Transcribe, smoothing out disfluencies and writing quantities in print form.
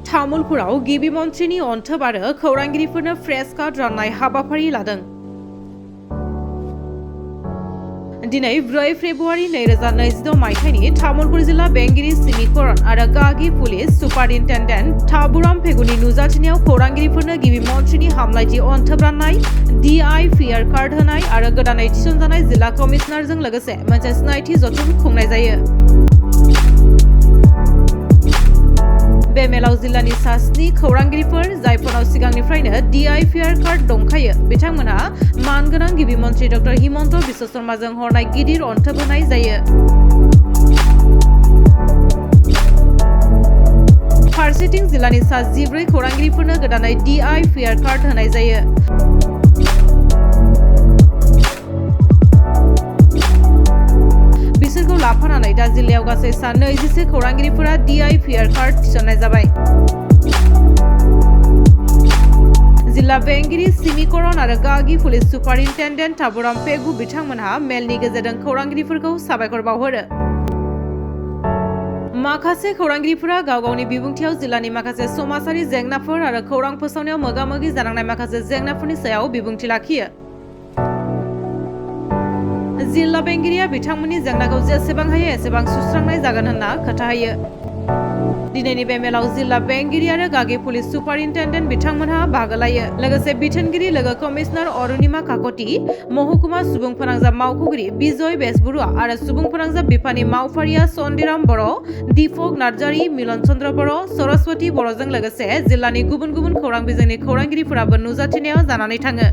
तामुलपुराव गिबि मन्थ्रिनि अन्थोब आरो खौरांगिरिफोरनो press card राननाय हाबाफारि लादों। दिनै 4 फेब्रुवारि 2026 मायथाइनि तामुलपुर जिल्ला बेंगिरि सिमिकरन आरो गागि पुलिस सुपारिन्टेन्डेन्ट थाबुराम फेगुनि नुजाथिनायाव खौरांगिरिफोरनो गिबि मन्थ्रिनि हामलायथि अन्थोब राननाय, DIPR कार्ड होनाय आरो गोदानै थिसनजानाय जिल्ला कमिशनारजों लोगोसे मोनसे सिनायथि जथुम खुंनाय जायो। बे मेलाव जिल्लानि सा 7 खौरांगिरिफोर जायफोरनाव सिगांनिफ्रायनो DIPR कार्ड दंखायो बिथांमोनहा मानगोनां गिबि मन्थ्रि डक्टर हिमन्त बिश्व शर्माजों हरनाय गिदिर अन्थोब होनाय जायो। फारसेथिं जिल्लानि सा 14 खौरांगिरिफोरनो गोदानै DIPR कार्ड होनाय जायो। बिसोरखौ लाफानानै दा जिल्लायाव गासै सा 21 खौरांगिरिफोरा DIPR कार्ड थिसननाय जाबाय। जिल्ला बेंगिरि सिमिकरन आरो गागि पुलिस सुपारिन्टेन्डेन्ट थाबुराम फेगु बिथांमोनहा मेलनि गेजेरजों खौरांगिरिफोरखौ साबायखर बावहरो। माखासे खौरांगिरिफोरा गाव गावनि बिबुंथियाव जिल्लानि माखासे समाजारि जेंनाफोर आरो खौरां फोसावनायाव मोगा-मोगि जानांनाय माखासे जेंनाफोरनि सायाव बिबुंथि लाखियो। जिल्ला बेंगिरिया बिथांमोननि जेंनाखौ जेसेबां हायो एसेबां सुस्रांनाय जागोन होनना खोथा होयो। दिनैनि बे मेलाव जिल्ला बेंगिरि आरो गागि पुलिस सुपारिन्टेन्डेन्ट बिथांमोनहा बाहागो लायो। लोगोसे बिथोनगिरि लोगो कमिशनार अरुणिमा काकति, महकुमा सुबुं फोनांजाब मावख'गिरि बिजय बेसबरुवा आरो सुबुं फोनांजाब बिफाननि मावफारिया चन्दिराम बर', दीपक नार्जारी, मिलन चन्द्र बर', सरस्वती बर'जों लोगोसे जिल्लानि गुबुन गुबुन खौरां बिजोंनि खौरांगिरिफोराबो नुजाथिनायाव जानानै थाङो।